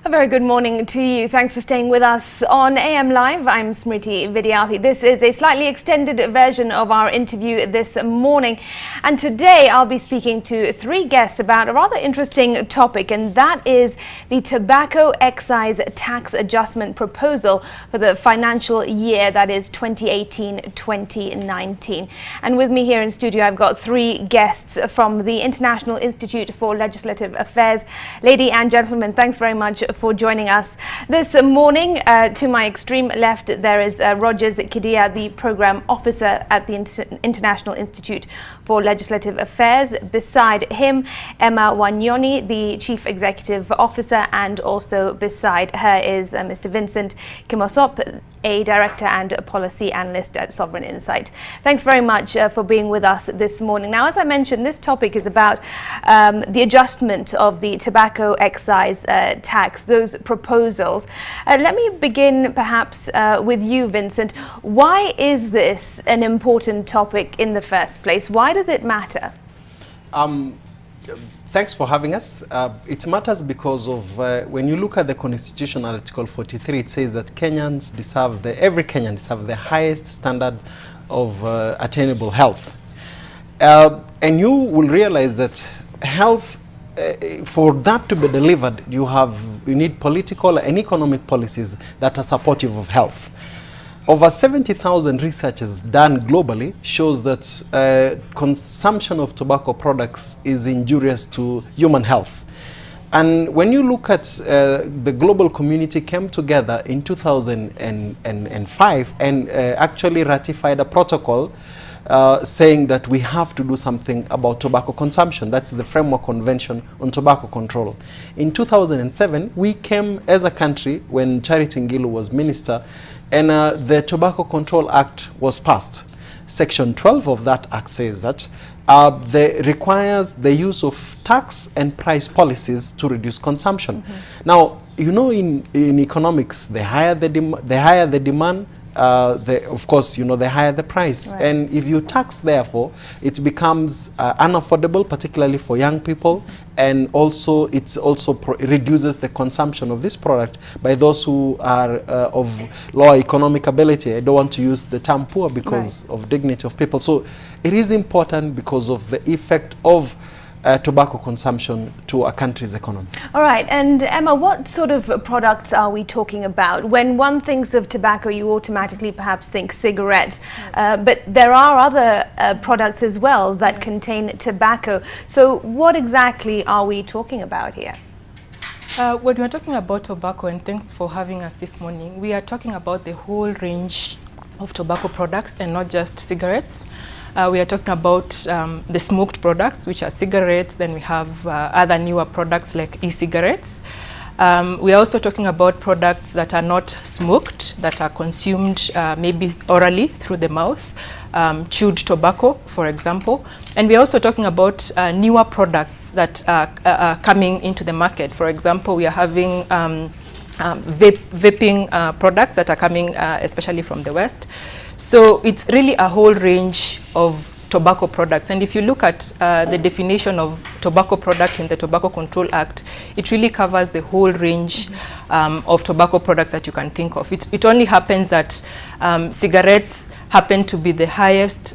A very good morning to you. Thanks for staying with us on AM Live. I'm Smriti Vidyathi. This is a slightly extended version of our interview this morning. And today I'll be speaking to three guests about a rather interesting topic, and that is the tobacco excise tax adjustment proposal for the financial year that is 2018-2019. And with me here in studio, I've got three guests from the International Institute for Legislative Affairs. Ladies and gentlemen, thanks very much for joining us this morning. To my extreme left, there is Rogers Kidia, the Program Officer at the International Institute for Legislative Affairs. Beside him, Emma Wanyoni, the Chief Executive Officer, and also beside her is Mr. Vincent Kimosop, a Director and a Policy Analyst at Sovereign Insight. Thanks very much for being with us this morning. Now, as I mentioned, this topic is about the adjustment of the tobacco excise tax, those proposals. Let me begin perhaps with you, Vincent. Why is this an important topic in the first place? Why does it matter? Thanks for having us. It matters because of when you look at the Constitution, Article 43, it says that Kenyans deserve, every Kenyan deserves the highest standard of attainable health. And you will realize that health, for that to be delivered, you need political and economic policies that are supportive of health. Over 70,000 researches done globally shows that consumption of tobacco products is injurious to human health. And when you look at the global community came together in 2005 and actually ratified a protocol saying that we have to do something about tobacco consumption. That's the Framework Convention on Tobacco Control. In 2007, we came as a country when Charity Ngilu was minister, and the Tobacco Control Act was passed. Section 12 of that act says that requires the use of tax and price policies to reduce consumption. Now, you know, in economics, the higher the demand, of course, you know, the higher the price. Right. And if you tax, therefore, it becomes unaffordable, particularly for young people, and also it also reduces the consumption of this product by those who are of lower economic ability. I don't want to use the term poor because of dignity of people. So it is important because of the effect of tobacco consumption to a country's economy. All right, and Emma, what sort of products are we talking about? When one thinks of tobacco, you automatically perhaps think cigarettes, but there are other products as well that contain tobacco. So what exactly are we talking about here? When we're talking about tobacco, and thanks for having us this morning, we are talking about the whole range of tobacco products and not just cigarettes. We are talking about the smoked products, which are cigarettes. Then we have other newer products like e-cigarettes. We are also talking about products that are not smoked, that are consumed maybe orally through the mouth, chewed tobacco, for example. And we are also talking about newer products that are coming into the market. For example, we are having vaping products that are coming especially from the West. So it's really a whole range of tobacco products. And if you look at the definition of tobacco product in the Tobacco Control Act, it really covers the whole range of tobacco products that you can think of. It only happens that cigarettes happen to be the highest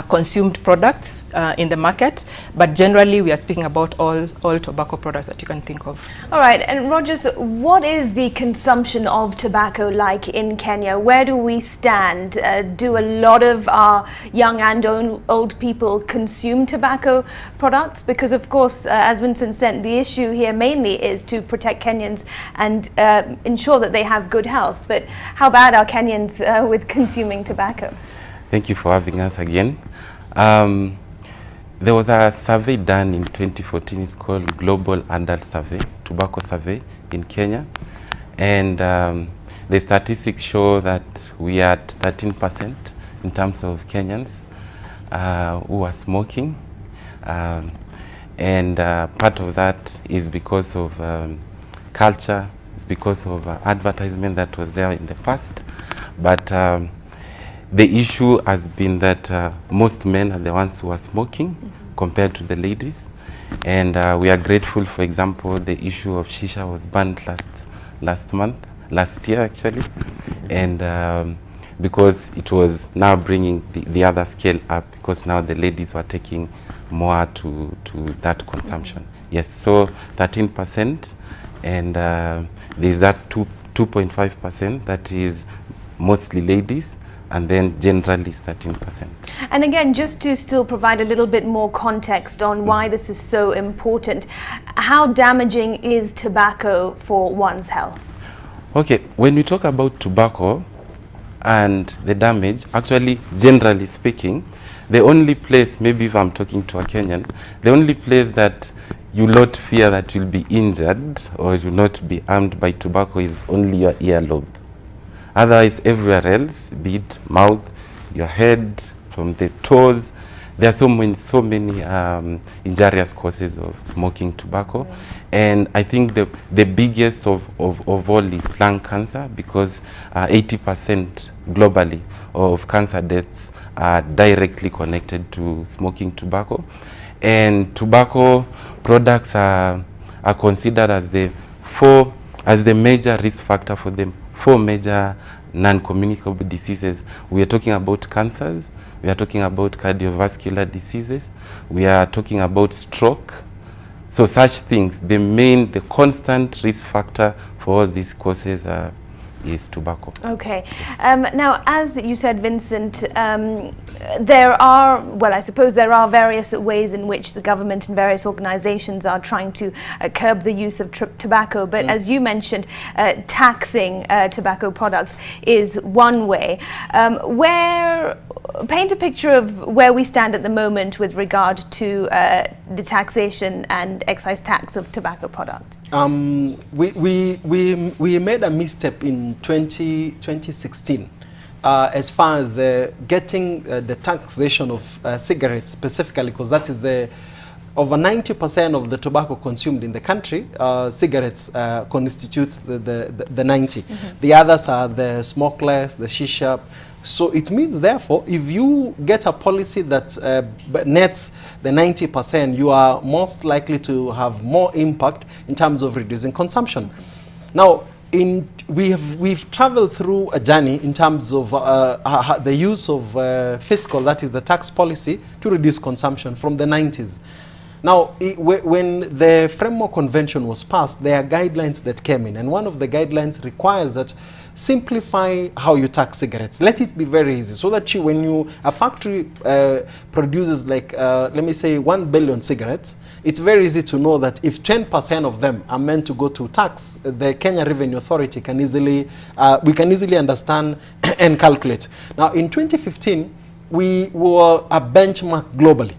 consumed products in the market, but generally we are speaking about all tobacco products that you can think of. All right, and Rogers, what is the consumption of tobacco like in Kenya? Where do we stand? Do a lot of our young and old people consume tobacco products? Because of course, as Vincent said, the issue here mainly is to protect Kenyans and ensure that they have good health. But how bad are Kenyans with consuming tobacco? Thank you for having us again. There was a survey done in 2014. It's called Global Adult Survey, Tobacco Survey in Kenya. And the statistics show that we are at 13% in terms of Kenyans who are smoking. And part of that is because of culture, it's because of advertisement that was there in the past. But the issue has been that most men are the ones who are smoking compared to the ladies. And we are grateful, for example, the issue of shisha was banned last year actually, and because it was now bringing the other scale up, because now the ladies were taking more to that consumption. Yes, so 13%, and there's that 2.5% that is mostly ladies, and then generally is 13%. And again, just to still provide a little bit more context on why this is so important, how damaging is tobacco for one's health? Okay, when we talk about tobacco and the damage, actually, generally speaking, the only place, maybe if I'm talking to a Kenyan, the only place that you not fear that you'll be injured or you'll not be harmed by tobacco is only your earlobe. Otherwise, everywhere else, be it mouth, your head, from the toes, there are so many injurious causes of smoking tobacco. And I think the biggest of all is lung cancer, because 80% globally of cancer deaths are directly connected to smoking tobacco. And tobacco products are considered as the major risk factor for the 4 major non-communicable diseases. We are talking about cancers, we are talking about cardiovascular diseases, we are talking about stroke. So such things, the constant risk factor for all these causes is tobacco. Okay. Now, as you said, Vincent, there are, well, I suppose there are various ways in which the government and various organizations are trying to curb the use of tobacco. But as you mentioned, taxing tobacco products is one way. Paint a picture of where we stand at the moment with regard to the taxation and excise tax of tobacco products. We made a misstep in 2016 as far as getting the taxation of cigarettes specifically, because that is over 90% of the tobacco consumed in the country. Cigarettes constitutes the 90. The others are the smokeless, the shisha. So it means, therefore, if you get a policy that nets the 90%, you are most likely to have more impact in terms of reducing consumption. Now, we've traveled through a journey in terms of the use of fiscal, that is the tax policy, to reduce consumption from the 90s. Now, when the Framework Convention was passed, there are guidelines that came in, and one of the guidelines requires that simplify how you tax cigarettes. Let it be very easy, so that a factory produces like, let me say 1 billion cigarettes, it's very easy to know that if 10% of them are meant to go to tax, the Kenya Revenue Authority can easily, we can easily understand and calculate. Now, in 2015, we were a benchmark globally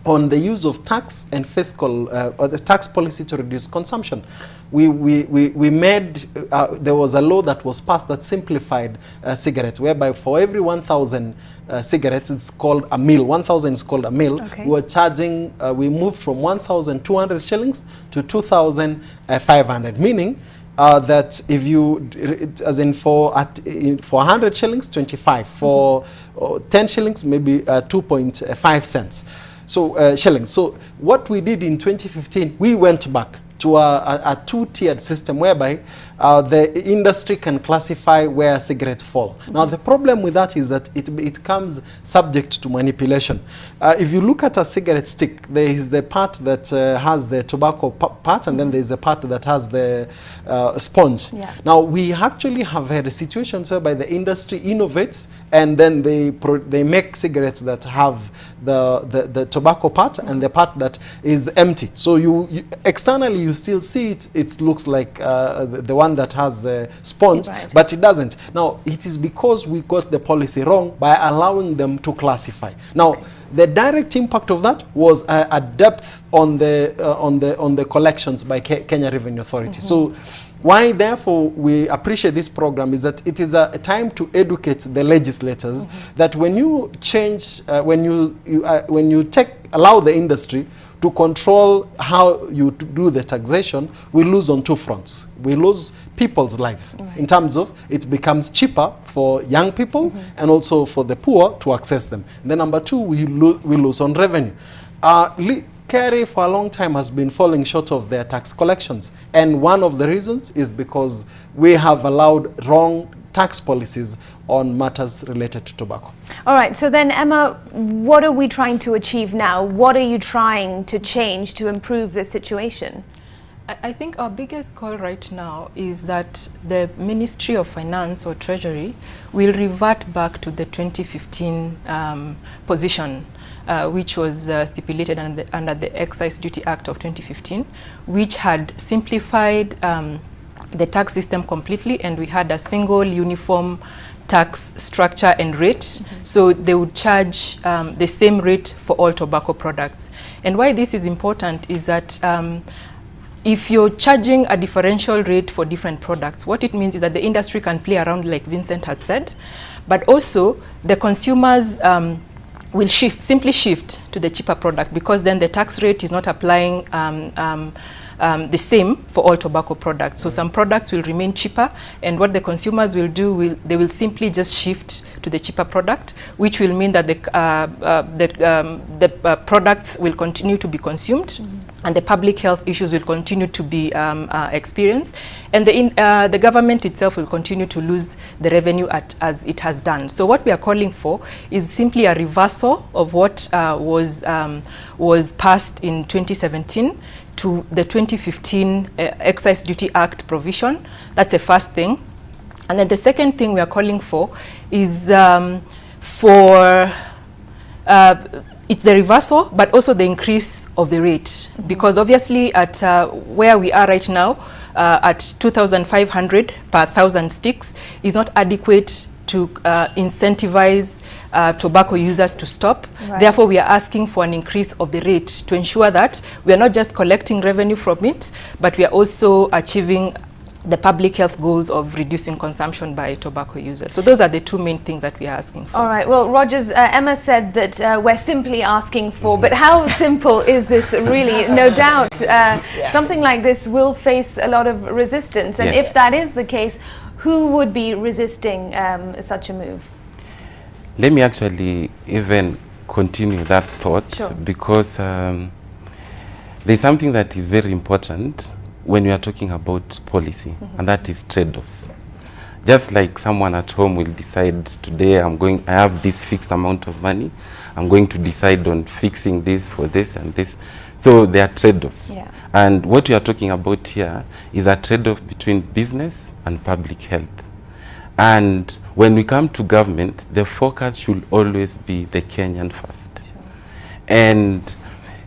on the use of tax and fiscal, or the tax policy to reduce consumption. We made, there was a law that was passed that simplified cigarettes, whereby for every 1,000 cigarettes, it's called a meal. 1,000 is called a meal. Okay. We were charging, we moved from 1,200 shillings to 2,500, meaning that if you, as in for 100 shillings, 25, for 10 shillings, maybe 2.5 cents. So shillings. So what we did in 2015, we went back to a two-tiered system whereby the industry can classify where cigarettes fall. Now, the problem with that is that it comes subject to manipulation. If you look at a cigarette stick, there is the part that has the tobacco part, and then there is the part that has the sponge. Yeah. Now, we actually have had situations whereby the industry innovates, and then they make cigarettes that have the tobacco part and the part that is empty. So you externally you still see it. It looks like the one that has a sponge, right, but it doesn't. Now, it is because we got the policy wrong by allowing them to classify. Now, okay, the direct impact of that was a depth on the collections by Kenya Revenue Authority. So why, therefore, we appreciate this program is that it is a time to educate the legislators that when you change, when you allow the industry to control how you do the taxation, we lose on two fronts. We lose people's lives, right, in terms of it becomes cheaper for young people and also for the poor to access them. And then number two, we lose on revenue. KRA for a long time has been falling short of their tax collections. And one of the reasons is because we have allowed wrong tax policies on matters related to tobacco. All right, so then Emma, what are we trying to achieve now? What are you trying to change to improve the situation? I think our biggest call right now is that the Ministry of Finance or Treasury will revert back to the 2015 position, which was stipulated under the Excise Duty Act of 2015, which had simplified the tax system completely, and we had a single uniform tax structure and rate. So they would charge the same rate for all tobacco products. And why this is important is that if you're charging a differential rate for different products, what it means is that the industry can play around, like Vincent has said, but also the consumers will simply shift to the cheaper product, because then the tax rate is not applying the same for all tobacco products. So some products will remain cheaper, and what the consumers will do, they will simply just shift to the cheaper product, which will mean that the products will continue to be consumed, and the public health issues will continue to be experienced, and the government itself will continue to lose the revenue as it has done. So what we are calling for is simply a reversal of what was passed in 2017 to the 2015 Excise Duty Act provision. That's the first thing. And then the second thing we are calling for is it's the reversal, but also the increase of the rate. Because obviously at where we are right now, at 2,500 per 1,000 sticks is not adequate to incentivize tobacco users to stop. Right. Therefore, we are asking for an increase of the rate to ensure that we are not just collecting revenue from it, but we are also achieving the public health goals of reducing consumption by tobacco users. So those are the two main things that we are asking for. All right. Well, Rogers, Emma said that we're simply asking for, but how simple is this really? No doubt something like this will face a lot of resistance. And if that is the case, who would be resisting such a move? Let me actually even continue that thought, because there's something that is very important when we are talking about policy, and that is trade-offs. Just like someone at home will decide, today I have this fixed amount of money, I'm going to decide on fixing this for this and this. So there are trade-offs. Yeah. And what we are talking about here is a trade-off between business and public health. And when we come to government, the focus should always be the Kenyan first. Sure. And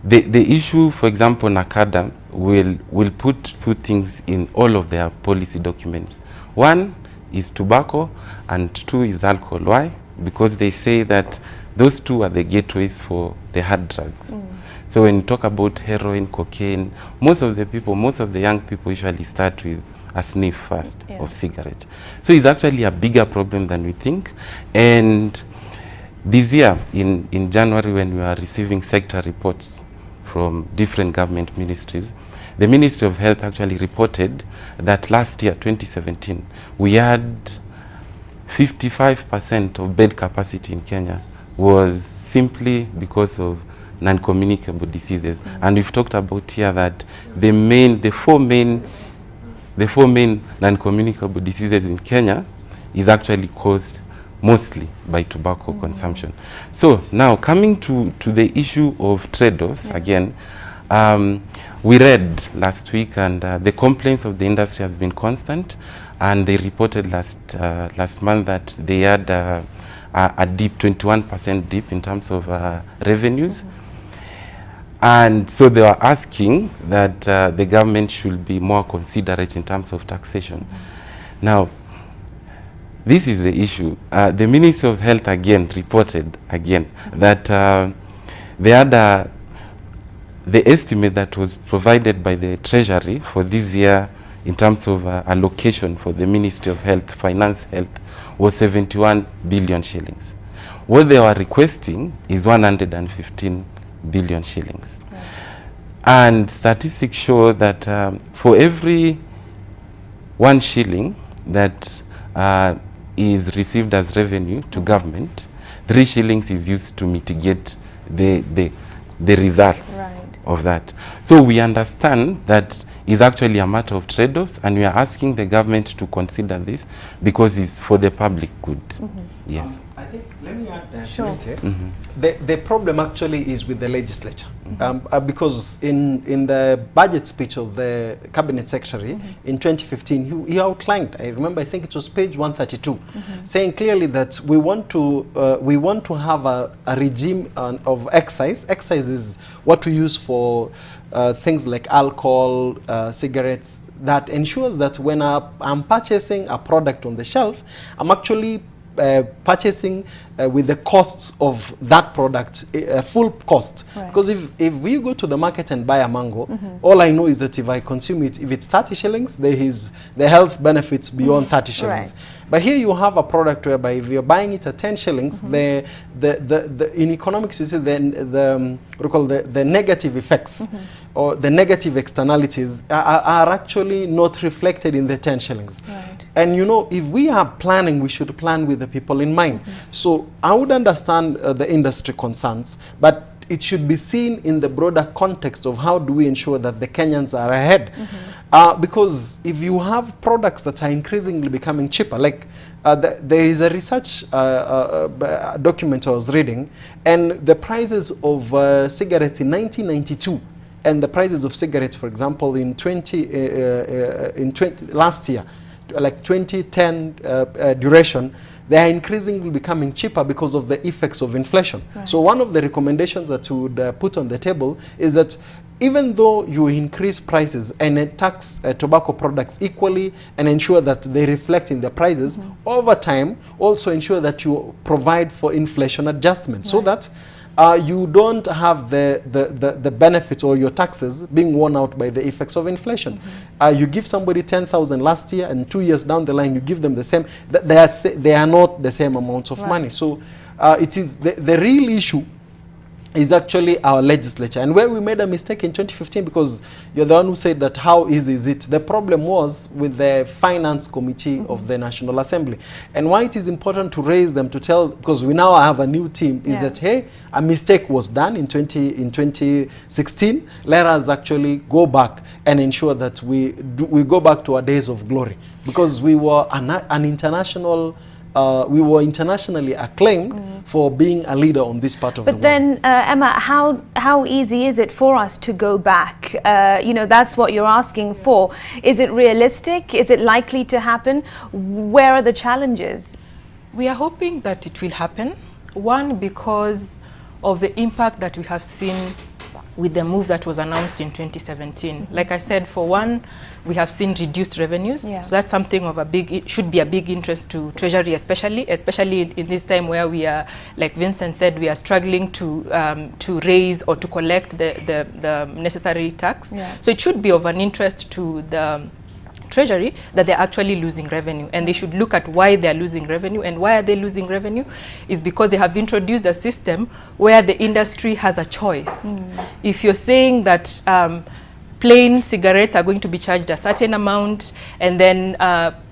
the issue, for example, NACADA will put two things in all of their policy documents. One is tobacco, and two is alcohol. Why? Because they say that those two are the gateways for the hard drugs. So when you talk about heroin, cocaine, most of the young people usually start with a sniff first of cigarette. So it's actually a bigger problem than we think. And this year, in January, when we are receiving sector reports from different government ministries, the Ministry of Health actually reported that last year, 2017, we had 55% of bed capacity in Kenya was simply because of non-communicable diseases. And we've talked about here that the four main non-communicable diseases in Kenya is actually caused mostly by tobacco consumption. So now coming to the issue of trade-offs again, we read last week, and the complaints of the industry has been constant, and they reported last month that they had a dip, 21% dip in terms of revenues. And so they were asking that the government should be more considerate in terms of taxation. Now, this is the issue. The Ministry of Health again reported that they had the estimate that was provided by the Treasury for this year in terms of allocation for the Ministry of Health, Finance Health, was 71 billion shillings. What they were requesting is 115 billion shillings. Right. And statistics show that for every 1 shilling that is received as revenue to government, 3 shillings is used to mitigate the results of that. So we understand that is actually a matter of trade-offs, and we are asking the government to consider this because it's for the public good. Yes. I think, let me add Sure. the problem actually is with the legislature. Because in the budget speech of the cabinet secretary in 2015, he outlined, I remember, I think it was page 132, saying clearly that we want to have a regime of excise. Excise is what we use for things like alcohol, cigarettes, that ensures that when I'm purchasing a product on the shelf, I'm actually purchasing with the costs of that product, full cost. Right. Because if we go to the market and buy a mango, all I know is that if I consume it, if it's 30 shillings, there is the health benefits beyond 30 shillings. Right. But here you have a product whereby if you're buying it at 10 shillings, the in economics you see the negative effects or the negative externalities are actually not reflected in the 10 shillings. Right. And you know, if we are planning, we should plan with the people in mind. So I would understand the industry concerns, but it should be seen in the broader context of how do we ensure that the Kenyans are ahead. Because if you have products that are increasingly becoming cheaper, like there is a research document I was reading, and the prices of cigarettes in 1992 and the prices of cigarettes, for example, in last year, like 2010 duration, they are increasingly becoming cheaper because of the effects of inflation. Right. So one of the recommendations that we would put on the table is that even though you increase prices and tax tobacco products equally and ensure that they reflect in the prices, over time also ensure that you provide for inflation adjustment. Right. So that you don't have the benefits or your taxes being worn out by the effects of inflation. You give somebody 10,000 last year, and 2 years down the line you give them the same. They are not the same amounts of money. So it is the real issue is actually our legislature, and where we made a mistake in 2015, because you're the one who said that how easy is it. The problem was with the finance committee of the National Assembly, and why it is important to raise them to tell, because we now have a new team, is that hey, a mistake was done in 2016. Let us actually go back and ensure that we go back to our days of glory, because we were an international. We were internationally acclaimed for being a leader on this part of the world. But then, Emma, how easy is it for us to go back? You know, that's what you're asking for. Is it realistic? Is it likely to happen? Where are the challenges? We are hoping that it will happen. One, because of the impact that we have seen with the move that was announced in 2017. Like I said, for one, we have seen reduced revenues. So that's something of should be a big interest to Treasury, especially in this time where we are, like Vincent said, we are struggling to raise or to collect the necessary tax. So it should be of an interest to the Treasury that they're actually losing revenue, and they should look at why they're losing revenue. And why are they losing revenue? Is because they have introduced a system where the industry has a choice. If you're saying that plain cigarettes are going to be charged a certain amount, and then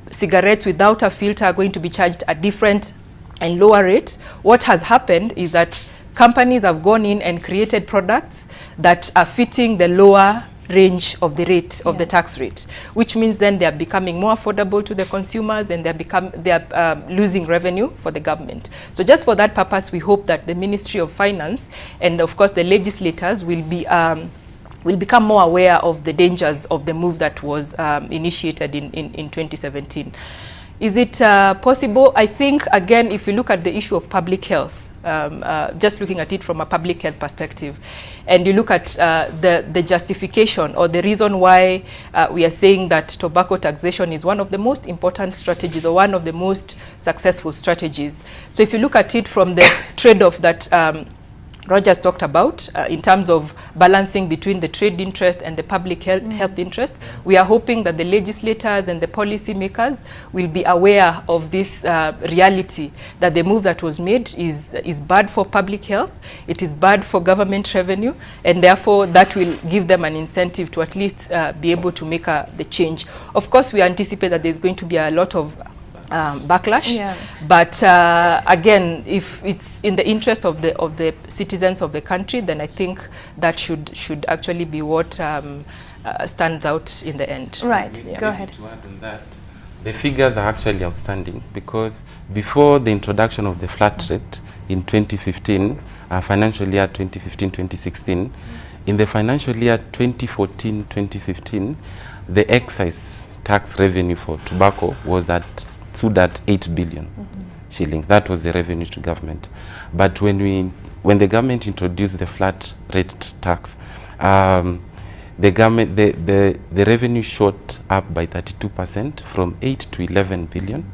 cigarettes without a filter are going to be charged a different and lower rate, what has happened is that companies have gone in and created products that are fitting the lower range of the rate of the tax rate, which means then they are becoming more affordable to the consumers, and they are losing revenue for the government. So just for that purpose, we hope that the Ministry of Finance and of course the legislators will become more aware of the dangers of the move that was initiated in 2017. Is it possible? I think, again, if you look at the issue of public health, just looking at it from a public health perspective, and you look at the justification or the reason why we are saying that tobacco taxation is one of the most important strategies or one of the most successful strategies. So if you look at it from the trade-off that Rogers talked about in terms of balancing between the trade interest and the public health interest, we are hoping that the legislators and the policy makers will be aware of this reality, that the move that was made is bad for public health, it is bad for government revenue, and therefore that will give them an incentive to at least be able to make the change. Of course, we anticipate that there's going to be a lot of backlash. Yeah. But again, if it's in the interest of the citizens of the country, then I think that should actually be what stands out in the end. Right. Yeah. Go ahead. To add on that, the figures are actually outstanding, because before the introduction of the flat rate in 2015, financial year 2015-2016, in the financial year 2014-2015, the excise tax revenue for tobacco stood at 8 billion shillings. That was the revenue to government. But when the government introduced the flat rate tax, the revenue shot up by 32% from 8 to 11 billion.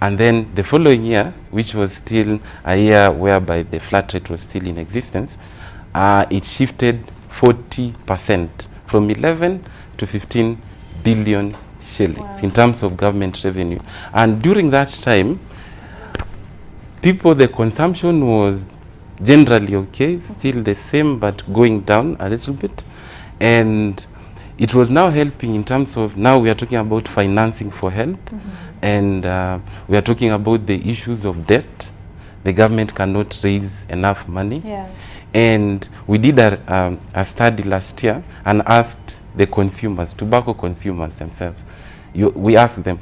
And then the following year, which was still a year whereby the flat rate was still in existence, it shifted 40% from 11 to 15 billion shillings in terms of government revenue. And during that time, the consumption was generally okay, still the same, but going down a little bit. And it was now helping in terms of, now we are talking about financing for health, and we are talking about the issues of debt. The government cannot raise enough money. Yeah. And we did a study last year and asked the consumers, tobacco consumers themselves, we asked them,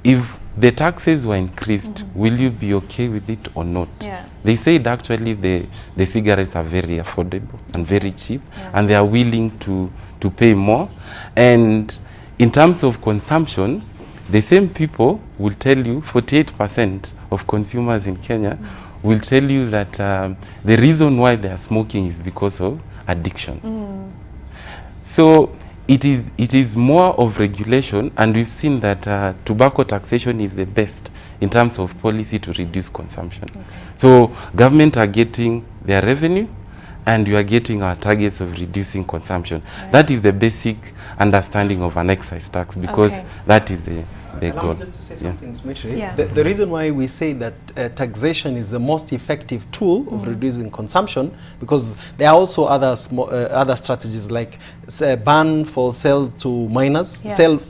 if the taxes were increased, will you be okay with it or not? Yeah. They said actually the cigarettes are very affordable and very cheap, and they are willing to pay more. And in terms of consumption, the same people will tell you, 48% of consumers in Kenya will tell you that the reason why they are smoking is because of addiction. So it is more of regulation, and we've seen that tobacco taxation is the best in terms of policy to reduce consumption. So government are getting their revenue, and we are getting our targets of reducing consumption. That is the basic understanding of an excise tax, because that is the Allow goal. me just to say something, Smitri. Yeah. The reason why we say that taxation is the most effective tool of reducing consumption, because there are also other other strategies like ban for sale to minors, sell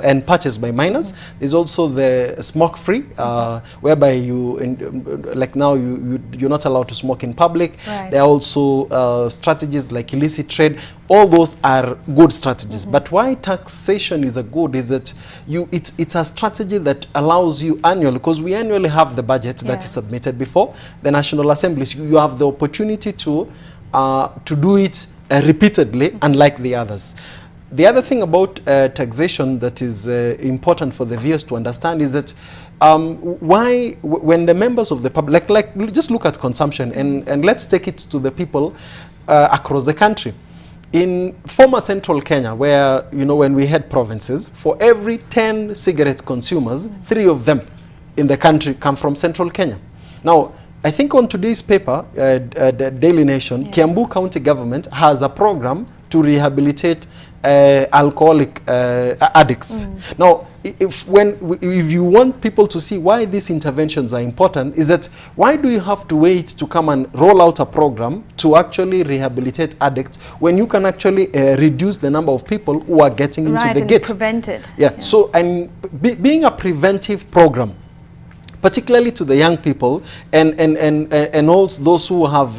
and purchase by minors. There's also the smoke-free, whereby like now you're not allowed to smoke in public. There are also strategies like illicit trade. All those are good strategies. But why taxation is good is that it's a strategy that allows you annually, because we annually have the budget that is submitted before the National Assembly. So you have the opportunity to do it repeatedly, unlike the others. The other thing about taxation that is important for the viewers to understand is that when the members of the public, just look at consumption, and let's take it to the people across the country. In former central Kenya, where, when we had provinces, for every 10 cigarette consumers, 3 of them in the country come from central Kenya. Now, I think on today's paper, the Daily Nation, Kiambu County government has a program to rehabilitate alcoholic addicts. Now, if you want people to see why these interventions are important, is that why do you have to wait to come and roll out a program to actually rehabilitate addicts when you can actually reduce the number of people who are getting into the gate? Prevent it. So, and being a preventive program, particularly to the young people and all those who have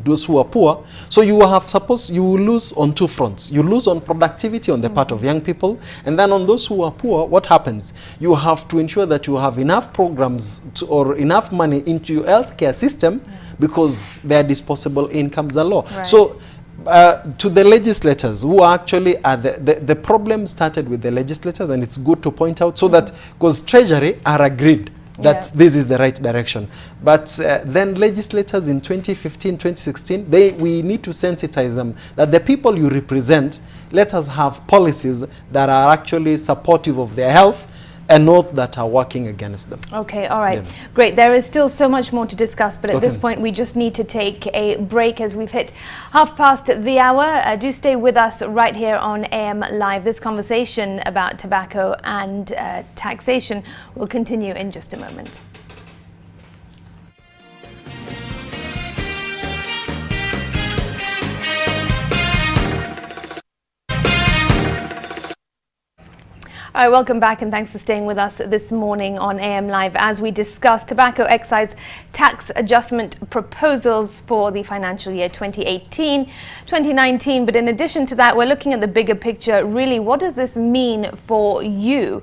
those who are poor. So you will lose on two fronts. You lose on productivity on the part of young people, and then on those who are poor, what happens? You have to ensure that you have enough programs or enough money into your healthcare system, because their disposable incomes are low. So to the legislators who are actually the problem started with the legislators, and it's good to point out, so that, because Treasury are agreed that this is the right direction, but then legislators in 2015, 2016, we need to sensitize them that the people you represent, let us have policies that are actually supportive of their health, and not that are working against them. Okay, all right. Great. There is still so much more to discuss, but at this point we just need to take a break as we've hit 1/2 the hour. Do stay with us right here on AM Live. This conversation about tobacco and taxation will continue in just a moment. All right, welcome back and thanks for staying with us this morning on AM Live as we discuss tobacco excise tax adjustment proposals for the financial year 2018-2019. But in addition to that, we're looking at the bigger picture. Really, what does this mean for you?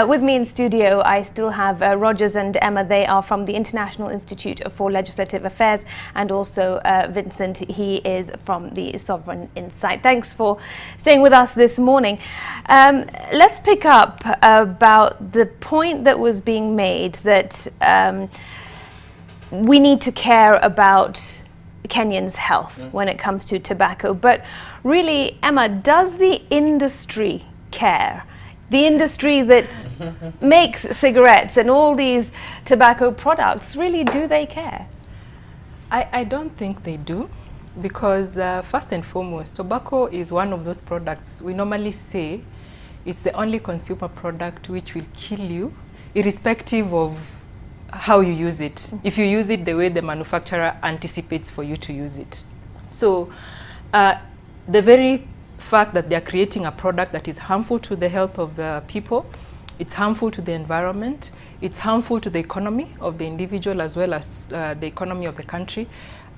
With me in studio, I still have Rogers and Emma. They are from the International Institute for Legislative Affairs, and also Vincent. He is from the Sovereign Insight. Thanks for staying with us this morning. Let's pick up about the point that was being made that we need to care about Kenyans' health when it comes to tobacco. But really, Emma, does the industry care? The industry that makes cigarettes and all these tobacco products, really, do they care? I don't think they do, because first and foremost, tobacco is one of those products we normally say it's the only consumer product which will kill you, irrespective of how you use it, if you use it the way the manufacturer anticipates for you to use it. So the very fact that they are creating a product that is harmful to the health of the people, it's harmful to the environment, it's harmful to the economy of the individual as well as the economy of the country,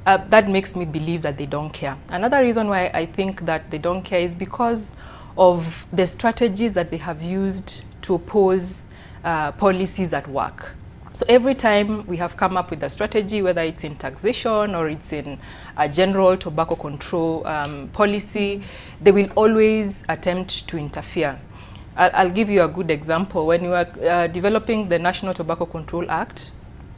that makes me believe that they don't care. Another reason why I think that they don't care is because of the strategies that they have used to oppose policies at work. So every time we have come up with a strategy, whether it's in taxation or it's in a general tobacco control policy, they will always attempt to interfere. I'll give you a good example. When we were developing the National Tobacco Control Act,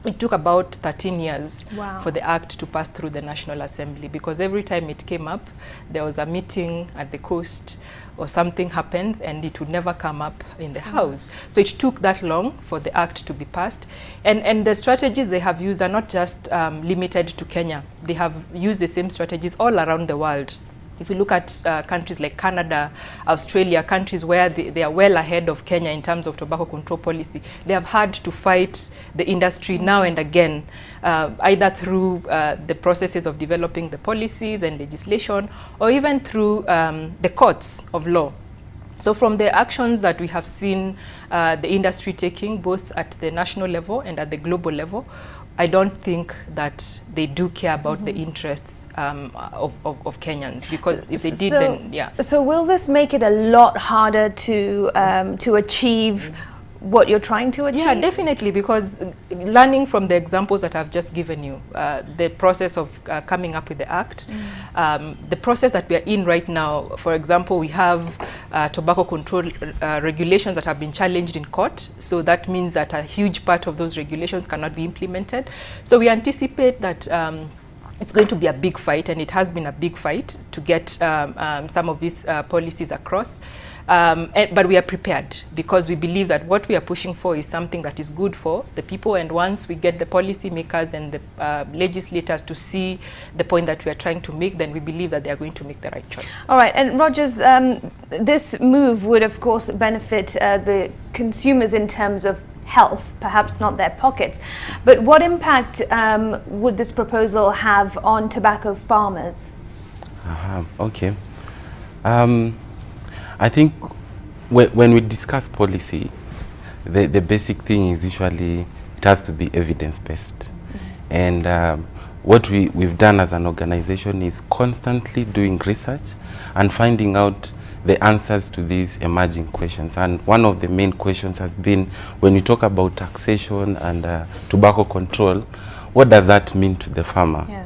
it took about 13 years for the act to pass through the National Assembly, because every time it came up, there was a meeting at the coast or something happens and it would never come up in the House. So it took that long for the act to be passed. And the strategies they have used are not just limited to Kenya. They have used the same strategies all around the world. If you look at countries like Canada, Australia, countries where they are well ahead of Kenya in terms of tobacco control policy, they have had to fight the industry now and again, either through the processes of developing the policies and legislation, or even through the courts of law. So from the actions that we have seen the industry taking, both at the national level and at the global level, I don't think that they do care about the interests of Kenyans, because if they did, then yeah. So will this make it a lot harder to achieve what you're trying to achieve? Yeah, definitely, because learning from the examples that I've just given you, the process of coming up with the act, the process that we are in right now, for example, we have tobacco control regulations that have been challenged in court. So that means that a huge part of those regulations cannot be implemented. So we anticipate that it's going to be a big fight, and it has been a big fight to get some of these policies across. But we are prepared, because we believe that what we are pushing for is something that is good for the people. And once we get the policy makers and the legislators to see the point that we are trying to make, then we believe that they are going to make the right choice. All right. And Rogers, this move would, of course, benefit the consumers in terms of health, perhaps not their pockets. But what impact would this proposal have on tobacco farmers? Okay. I think when we discuss policy, the basic thing is usually it has to be evidence-based. And what we've done as an organization is constantly doing research and finding out the answers to these emerging questions. And one of the main questions has been, when we talk about taxation and tobacco control, what does that mean to the farmer? Yeah.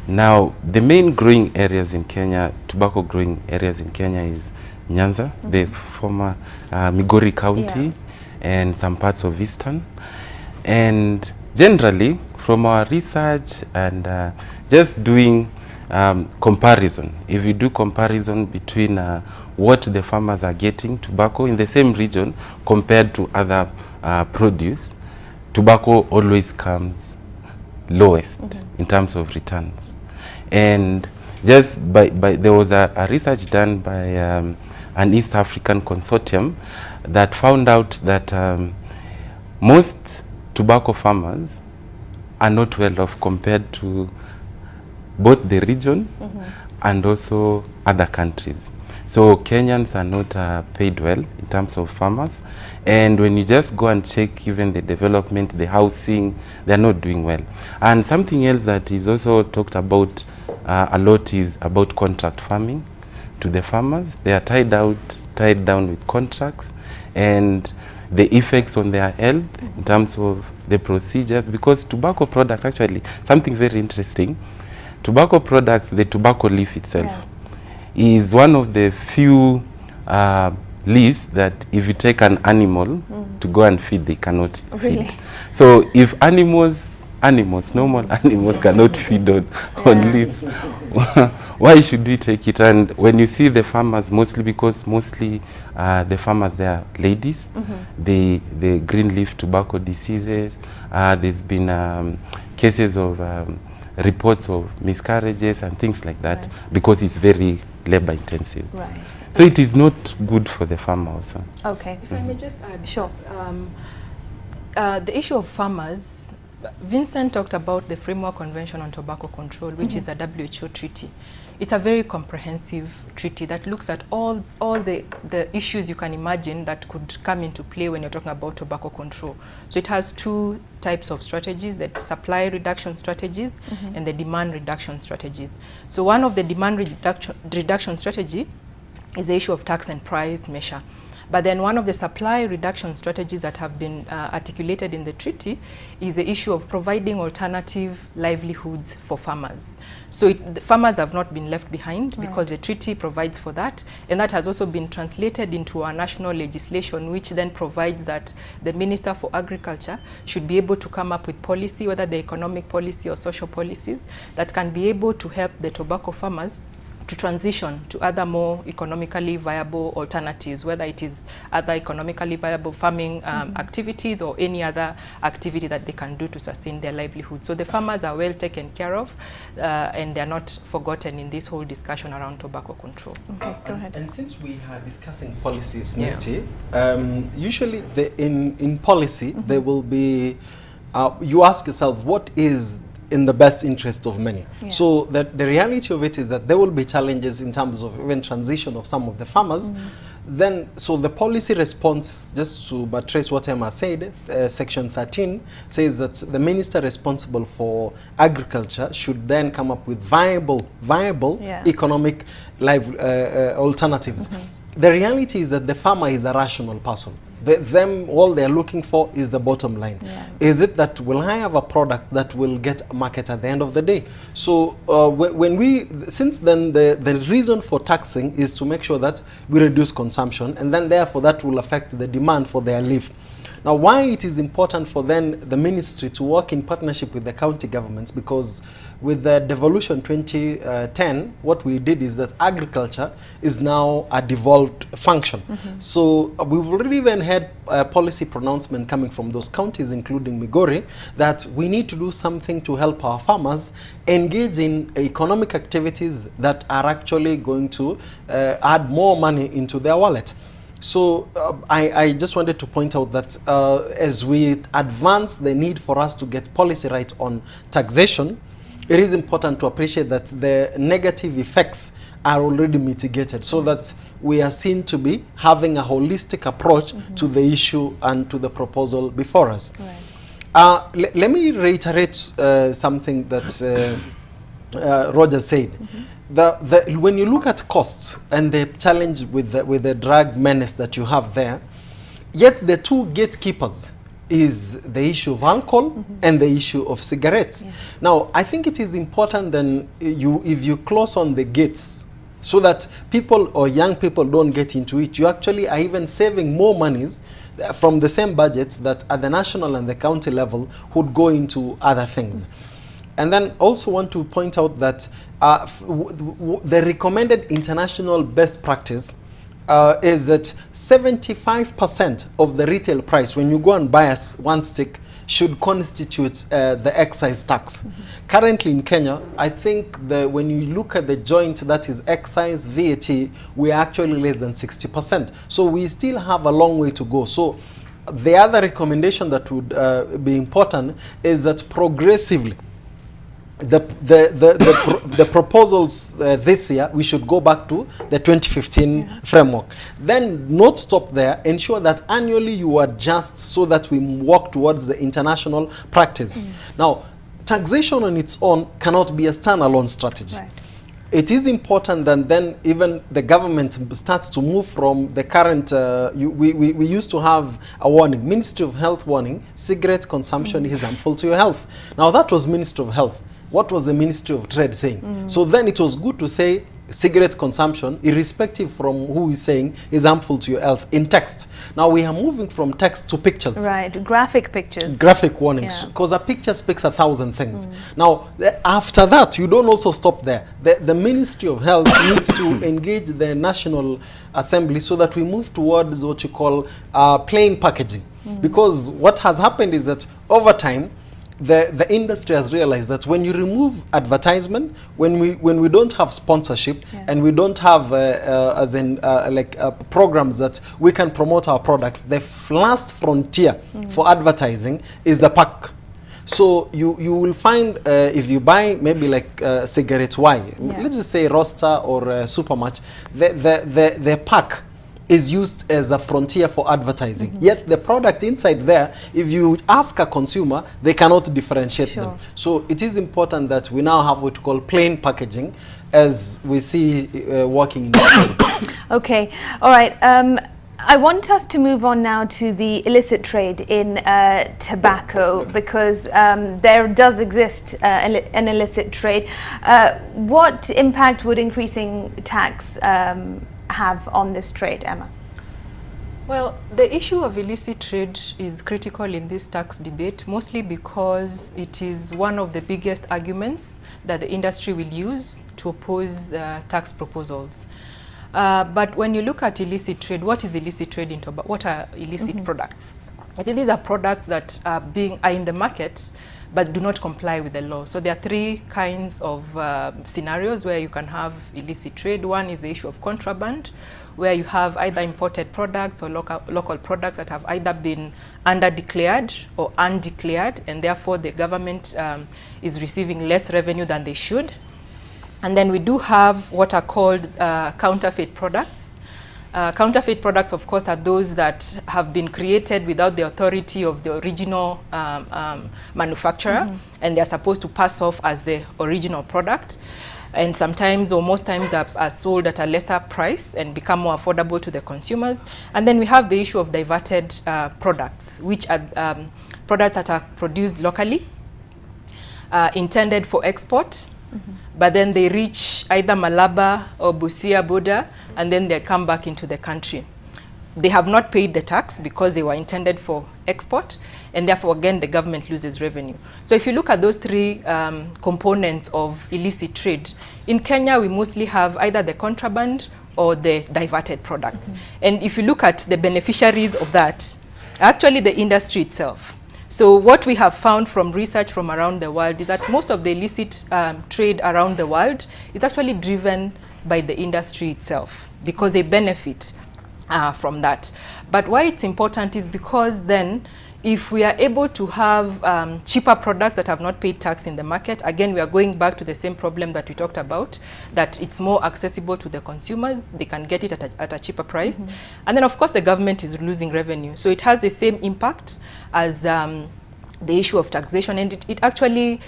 Now, the main growing areas in Kenya, tobacco growing areas in Kenya, is Nyanza, the former Migori County, and some parts of Eastern. And generally, from our research and just doing comparison, if you do comparison between what the farmers are getting tobacco in the same region compared to other produce, tobacco always comes lowest in terms of returns. And just there was a research done by an East African consortium that found out that most tobacco farmers are not well off compared to both the region and also other countries. So Kenyans are not paid well in terms of farmers, and when you just go and check even the development, the housing, they're not doing well. And something else that is also talked about a lot is about contract farming to the farmers. They are tied down with contracts, and the effects on their health in terms of the procedures, because tobacco product, actually something very interesting, tobacco products, the tobacco leaf itself is one of the few leaves that if you take an animal to go and feed, they cannot feed. So if normal animals cannot feed on leaves, why should we take it? And when you see the farmers, because the farmers, they are ladies, the green leaf tobacco diseases, there's been cases of reports of miscarriages and things like that, because it's very labor intensive. Right. So it is not good for the farmer also. Okay. If I may just add, sure. The issue of farmers, Vincent talked about the Framework Convention on Tobacco Control, which is a WHO treaty. It's a very comprehensive treaty that looks at all the issues you can imagine that could come into play when you're talking about tobacco control. So it has two types of strategies, the supply reduction strategies and the demand reduction strategies. So one of the demand reduction strategy is the issue of tax and price measure. But then one of the supply reduction strategies that have been articulated in the treaty is the issue of providing alternative livelihoods for farmers. So the farmers have not been left behind because the treaty provides for that, and that has also been translated into our national legislation, which then provides that the Minister for Agriculture should be able to come up with policy, whether the economic policy or social policies, that can be able to help the tobacco farmers to transition to other more economically viable alternatives, whether it is other economically viable farming activities or any other activity that they can do to sustain their livelihood. So the farmers are well taken care of, and they're not forgotten in this whole discussion around tobacco control. Okay, go ahead. And since we are discussing policies, Niti, usually in policy there will be, you ask yourself, what is in the best interest of many? So that the reality of it is that there will be challenges in terms of even transition of some of the farmers. Then, so the policy response, just to buttress what Emma said, section 13 says that the minister responsible for agriculture should then come up with viable economic alternatives. The reality is that the farmer is a rational person. All they're looking for is the bottom line. Is it that will I have a product that will get a market at the end of the day? So since then the reason for taxing is to make sure that we reduce consumption, and then therefore that will affect the demand for their leaf. Now, why it is important for then the ministry to work in partnership with the county governments, because with the devolution 2010, what we did is that agriculture is now a devolved function. So we've already even had a policy pronouncement coming from those counties, including Migori, that we need to do something to help our farmers engage in economic activities that are actually going to add more money into their wallet. So I just wanted to point out that as we advance the need for us to get policy right on taxation, it is important to appreciate that the negative effects are already mitigated, so that we are seen to be having a holistic approach to the issue and to the proposal before us. Let me reiterate something that Roger said. When you look at costs and the challenge with the drug menace that you have there, yet the two gatekeepers is the issue of alcohol and the issue of cigarettes. Now, I think it is important then if you close on the gates so that people or young people don't get into it, you actually are even saving more monies from the same budgets that at the national and the county level would go into other things. And then also want to point out that the recommended international best practice is that 75% of the retail price, when you go and buy one stick, should constitute the excise tax. Currently in Kenya, I think when you look at the joint that is excise, VAT, we are actually less than 60%. So we still have a long way to go. So the other recommendation that would be important is that progressively the proposals this year, we should go back to the 2015 framework. Then not stop there, ensure that annually you adjust so that we walk towards the international practice. Now, taxation on its own cannot be a standalone strategy. Right. It is important that then even the government starts to move from the current, we used to have a warning, Ministry of Health warning, cigarette consumption is harmful to your health. Now that was Ministry of Health. What was the Ministry of Trade saying? So then it was good to say cigarette consumption, irrespective from who is saying, is harmful to your health in text. Now we are moving from text to pictures. Right, graphic pictures. Graphic warnings, because a picture speaks 1,000 things. Now, after that, you don't also stop there. The Ministry of Health needs to engage the National Assembly so that we move towards what you call plain packaging. Because what has happened is that over time, the industry has realized that when you remove advertisement, when we don't have sponsorship, and we don't have programs that we can promote our products, the last frontier for advertising is the pack. So you will find if you buy maybe like cigarette Y, let's just say Roster or Supermatch, the pack is used as a frontier for advertising. Yet the product inside there, if you ask a consumer, they cannot differentiate them. So it is important that we now have what we call plain packaging, as we see working in the store. Okay, all right. I want us to move on now to the illicit trade in tobacco, because there does exist an illicit trade. What impact would increasing tax have on this trade, Emma? Well, the issue of illicit trade is critical in this tax debate, mostly because it is one of the biggest arguments that the industry will use to oppose tax proposals. But when you look at illicit trade, what is illicit trade in tobacco? What are illicit products? I think these are products that are in the market but do not comply with the law. So there are three kinds of scenarios where you can have illicit trade. One is the issue of contraband, where you have either imported products or local products that have either been under-declared or undeclared, and therefore the government is receiving less revenue than they should. And then we do have what are called counterfeit products. Counterfeit products, of course, are those that have been created without the authority of the original manufacturer, and they're supposed to pass off as the original product. And sometimes, or most times, are sold at a lesser price and become more affordable to the consumers. And then we have the issue of diverted products, which are products that are produced locally, intended for export, but then they reach either Malaba or Busia border, and then they come back into the country. They have not paid the tax because they were intended for export, and therefore, again, the government loses revenue. So if you look at those three components of illicit trade, in Kenya, we mostly have either the contraband or the diverted products. And if you look at the beneficiaries of that, actually the industry itself. So what we have found from research from around the world is that most of the illicit trade around the world is actually driven by the industry itself, because they benefit from that. But why it's important is because then if we are able to have cheaper products that have not paid tax in the market, again, we are going back to the same problem that we talked about, that it's more accessible to the consumers, they can get it at a cheaper price. And then, of course, the government is losing revenue. So it has the same impact as the issue of taxation, and it actually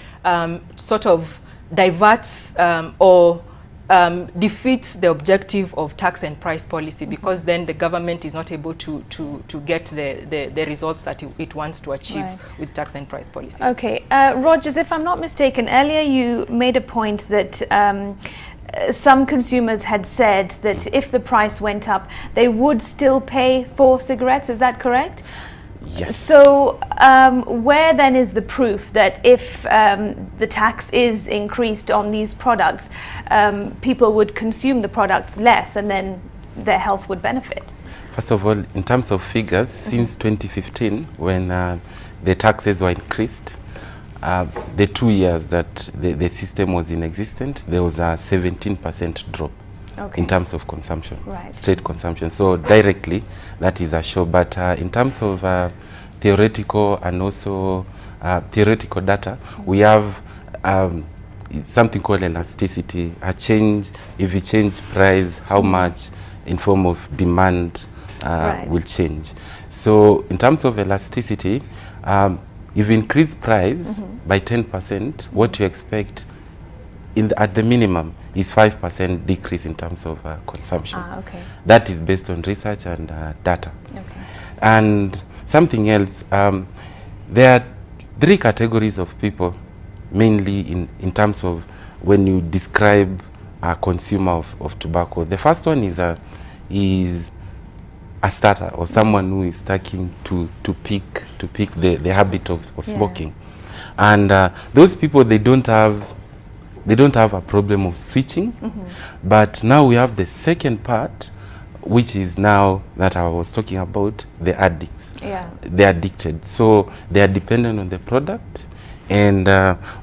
sort of diverts or defeats the objective of tax and price policy, because then the government is not able to get the results that it wants to achieve with tax and price policies. Okay, Rogers, if I'm not mistaken, earlier you made a point that some consumers had said that if the price went up, they would still pay for cigarettes. Is that correct? Yes. So where then is the proof that if the tax is increased on these products, people would consume the products less and then their health would benefit? First of all, in terms of figures, since 2015, when the taxes were increased, the 2 years that the system was in existence, there was a 17% drop. In terms of consumption, straight consumption. So directly, that is a show. But in terms of theoretical and also theoretical data, we have it's something called elasticity. A change, if you change price, how much in form of demand will change. So in terms of elasticity, if you increase price by 10%, what you expect at the minimum is 5% decrease in terms of consumption. That is based on research and data. And something else, there are 3 categories of people, mainly in terms of when you describe a consumer of tobacco. The first one is a starter, or someone who is starting to pick the habit of smoking. And those people, they don't have a problem of switching. But now we have the second part, which is now that I was talking about, the addicts. They're addicted, so they are dependent on the product, and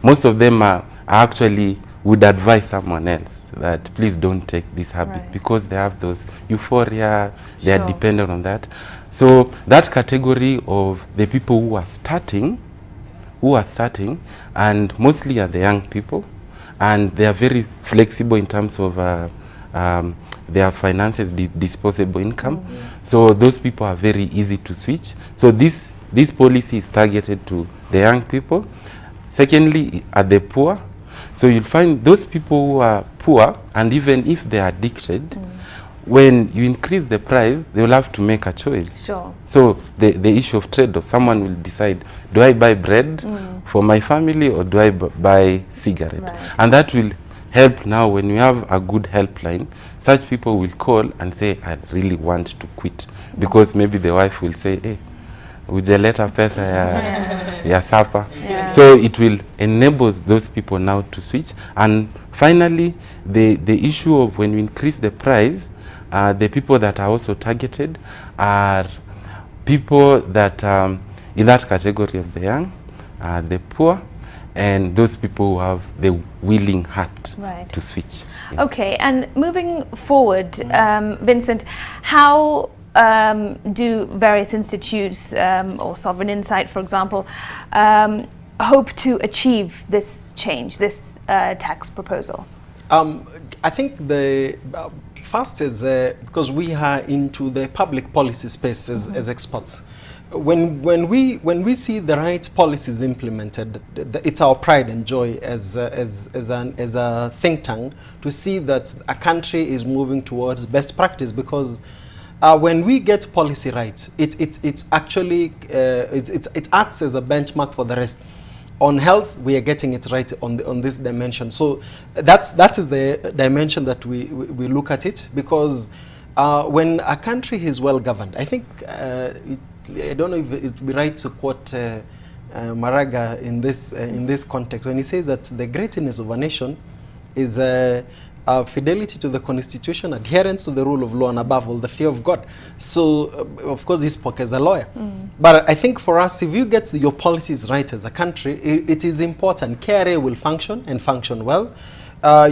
most of them are actually would advise someone else that please don't take this habit, because they have those euphoria, they are dependent on that. So that category of the people who are starting, and mostly are the young people, and they are very flexible in terms of their finances, disposable income. So those people are very easy to switch. So this policy is targeted to the young people. Secondly, are the poor. So you'll find those people who are poor, and even if they are addicted, when you increase the price, they will have to make a choice. So the issue of trade-off, someone will decide, do I buy bread for my family, or do I buy cigarette? And that will help. Now when you have a good helpline, such people will call and say, I really want to quit, because maybe the wife will say, hey, ujeleta pesa ya sapa. So it will enable those people now to switch. And finally, the issue of when you increase the price, the people that are also targeted are people that in that category of the young, the poor, and those people who have the willing heart to switch. Okay, and moving forward, Vincent, how do various institutes or Sovereign Insight, for example, hope to achieve this change, this tax proposal? I think the first is because we are into the public policy space as experts. When we see the right policies implemented, it's our pride and joy as a think tank to see that a country is moving towards best practice, because when we get policy right, it actually it acts as a benchmark for the rest. On health, we are getting it right on this dimension. So that is the dimension that we look at it, because when a country is well governed, I think I don't know if it would be right to quote Maraga in this context when he says that the greatness of a nation is fidelity to the Constitution, adherence to the rule of law, and above all, the fear of God. So, of course, he spoke as a lawyer. But I think for us, if you get your policies right as a country, it is important. KRA will function and function well.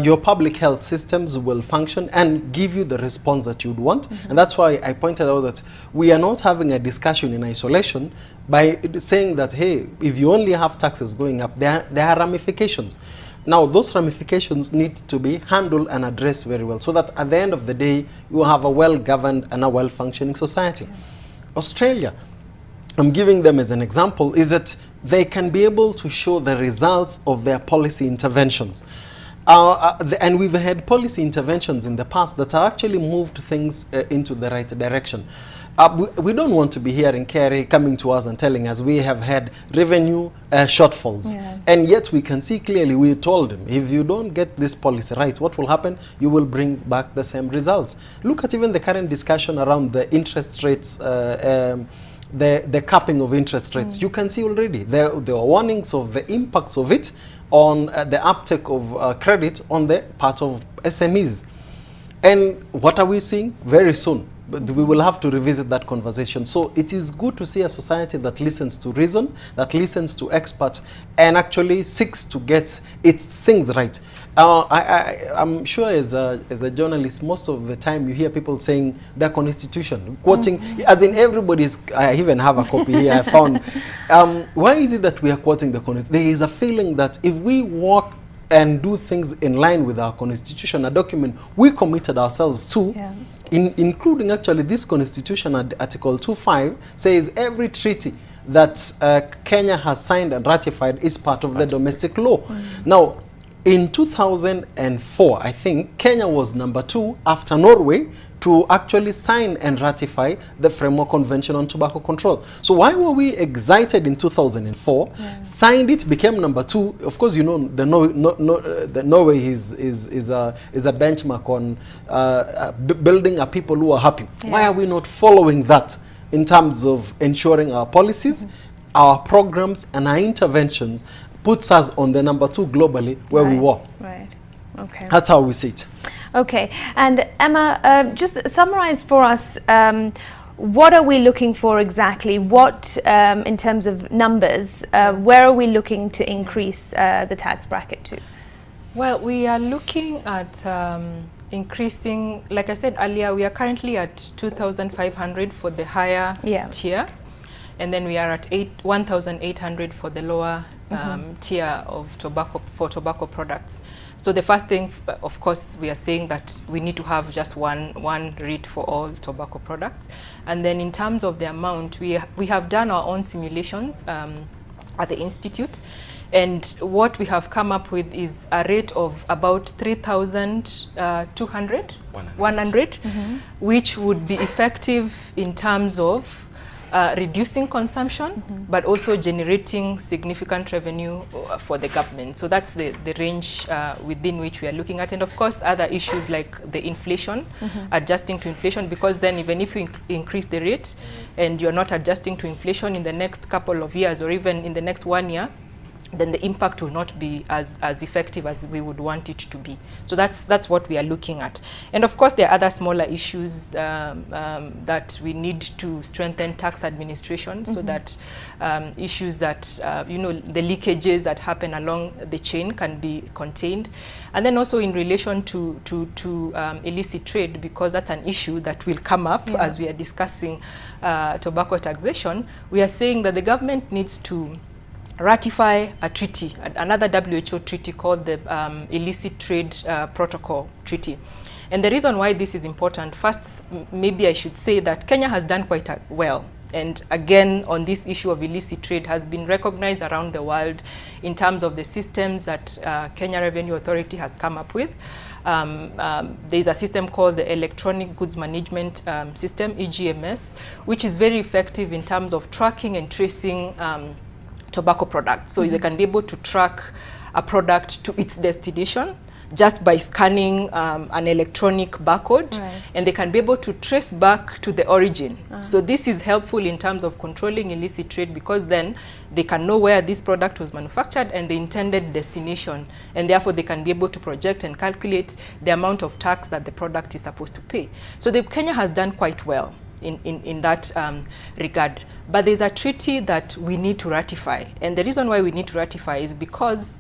Your public health systems will function and give you the response that you'd want. And that's why I pointed out that we are not having a discussion in isolation by saying that, hey, if you only have taxes going up, there are ramifications. Now, those ramifications need to be handled and addressed very well, so that at the end of the day, you have a well-governed and a well-functioning society. Australia, I'm giving them as an example, is that they can be able to show the results of their policy interventions. And we've had policy interventions in the past that have actually moved things into the right direction. We don't want to be hearing Kerry coming to us and telling us we have had revenue shortfalls. And yet we can see clearly, we told him, if you don't get this policy right, what will happen? You will bring back the same results. Look at even the current discussion around the interest rates, the capping of interest rates. You can see already there are warnings of the impacts of it on the uptake of credit on the part of SMEs. And what are we seeing? Very soon, but we will have to revisit that conversation. So it is good to see a society that listens to reason, that listens to experts, and actually seeks to get its things right. I'm sure as a journalist, most of the time you hear people saying the Constitution, quoting, as in everybody's, I even have a copy here I found. Why is it that we are quoting the Constitution? There is a feeling that if we walk and do things in line with our constitution, a document we committed ourselves to, including actually this constitution, Article 2.5 says every treaty that Kenya has signed and ratified is part of the domestic law. Now, in 2004, I think Kenya was number 2 after Norway to actually sign and ratify the Framework Convention on Tobacco Control. So why were we excited in 2004, signed it, became number 2? Of course, you know, the Norway is a benchmark on building a people who are happy. Why are we not following that in terms of ensuring our policies, our programs, and our interventions puts us on the number 2 globally where we were. Right. Okay. That's how we see it. Okay. And Emma, just summarize for us, what are we looking for exactly? What, in terms of numbers, where are we looking to increase the tax bracket to? Well, we are looking at increasing, like I said earlier, we are currently at 2,500 for the higher tier. And then we are at 1,800 for the lower tier of tobacco products. So the first thing, of course, we are saying that we need to have just one rate for all tobacco products. And then in terms of the amount, we have done our own simulations at the Institute. And what we have come up with is a rate of about 3,200, 100, which would be effective in terms of reducing consumption, but also generating significant revenue for the government. So that's the range within which we are looking at. And of course, other issues like the inflation, adjusting to inflation, because then even if you increase the rate and you're not adjusting to inflation in the next couple of years or even in the next 1 year, then the impact will not be as effective as we would want it to be. So that's what we are looking at. And of course, there are other smaller issues that we need to strengthen tax administration, so that issues that, you know, the leakages that happen along the chain can be contained. And then also in relation to illicit trade, because that's an issue that will come up as we are discussing tobacco taxation, we are saying that the government needs to ratify a treaty, another WHO treaty called the Illicit Trade Protocol Treaty. And the reason why this is important, first, maybe I should say that Kenya has done quite well. And again, on this issue of illicit trade, has been recognized around the world in terms of the systems that Kenya Revenue Authority has come up with. There's a system called the Electronic Goods Management System, EGMS, which is very effective in terms of tracking and tracing tobacco products. So they can be able to track a product to its destination just by scanning an electronic barcode, and they can be able to trace back to the origin. So this is helpful in terms of controlling illicit trade, because then they can know where this product was manufactured and the intended destination, and therefore they can be able to project and calculate the amount of tax that the product is supposed to pay. So Kenya has done quite well in that regard. But there's a treaty that we need to ratify. And the reason why we need to ratify is because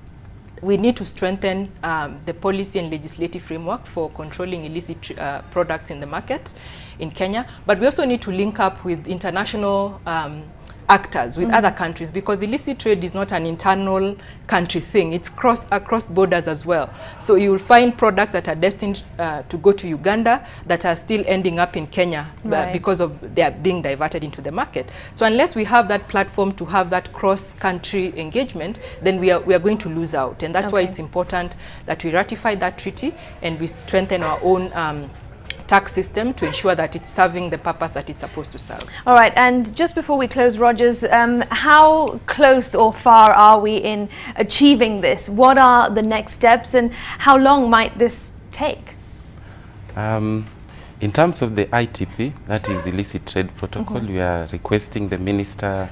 we need to strengthen the policy and legislative framework for controlling illicit products in the market in Kenya. But we also need to link up with international actors, with other countries, because illicit trade is not an internal country thing. It's across borders as well. So you will find products that are destined to go to Uganda that are still ending up in Kenya because of they are being diverted into the market. So unless we have that platform to have that cross-country engagement, then we are going to lose out. And that's why it's important that we ratify that treaty and we strengthen our own tax system to ensure that it's serving the purpose that it's supposed to serve. All right, and just before we close, Rogers, how close or far are we in achieving this? What are the next steps and how long might this take? In terms of the ITP, that is the illicit trade protocol, we are requesting the minister,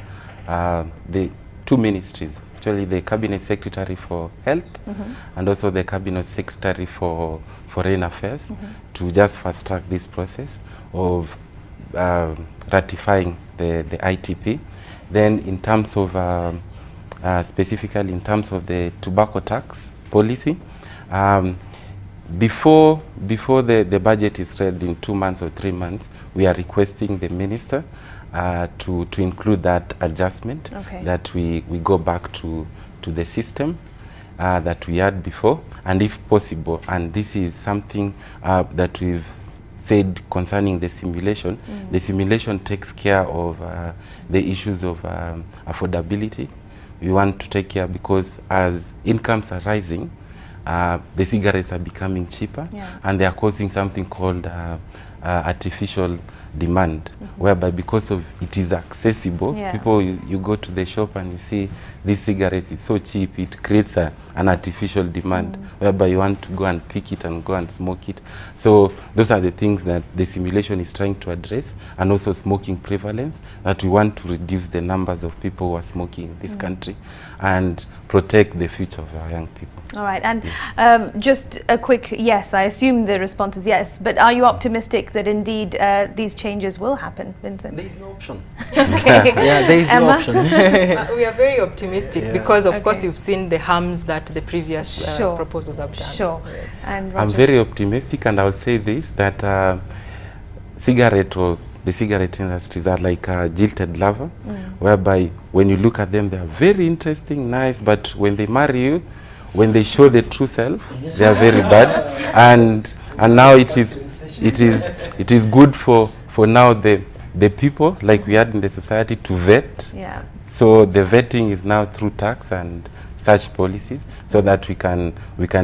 the two ministries, actually the Cabinet Secretary for Health and also the Cabinet Secretary for Foreign Affairs to just fast track this process of ratifying the ITP. Then in terms of, specifically in terms of the tobacco tax policy, before the budget is ready in 2 months or 3 months, we are requesting the minister to include that adjustment, that we go back to the system that we had before, and if possible, and this is something that we've said concerning the simulation. The simulation takes care of the issues of affordability. We want to take care because as incomes are rising, the cigarettes are becoming cheaper, and they are causing something called artificial demand, whereby because of it is accessible, people, you go to the shop and you see this cigarette is so cheap, it creates an artificial demand, whereby you want to go and pick it and go and smoke it. So those are the things that the simulation is trying to address, and also smoking prevalence, that we want to reduce the numbers of people who are smoking in this country and protect the future of our young people. All right, and just a quick yes, I assume the response is yes, but are you optimistic that indeed these changes will happen, Vincent? There is no option. Okay. Yeah, there is no option. We are very optimistic because, of course, you've seen the harms that the previous proposals have done. Sure. Yes. And I'm very optimistic, and I would say this, that the cigarette industries are like a jilted lover, whereby when you look at them, they are very interesting, nice, but when they marry you, when they show the true self, they are very bad. And now it is good for now the people, like we had in the society, to vet. Yeah. So the vetting is now through tax and such policies, so that we can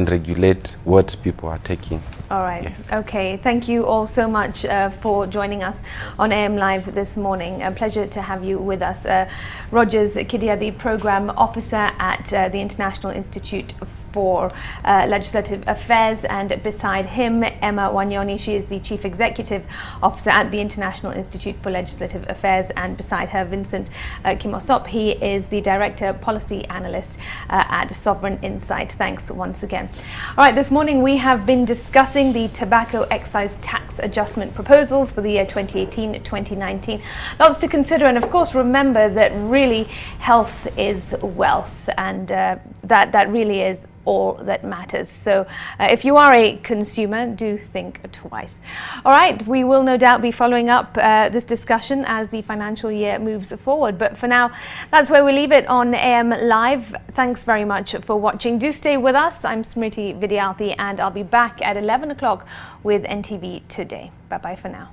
regulate what people are taking. All right. Yes. Okay. Thank you all so much for joining us on AM Live this morning. A pleasure to have you with us. Rogers Kidia, the Program Officer at the International Institute for Legislative Affairs, and beside him, Emma Wanyoni. She is the Chief Executive Officer at the International Institute for Legislative Affairs, and beside her, Vincent Kimosop. He is the Director Policy Analyst at Sovereign Insight. Thanks once again. All right, this morning we have been discussing the tobacco excise tax adjustment proposals for the year 2018-2019. Lots to consider, and of course remember that really health is wealth, and that really is all that matters. So if you are a consumer, do think twice. All right, we will no doubt be following up this discussion as the financial year moves forward. But for now, that's where we leave it on AM Live. Thanks very much for watching. Do stay with us. I'm Smriti Vidyarthi, and I'll be back at 11 o'clock with NTV Today. Bye-bye for now.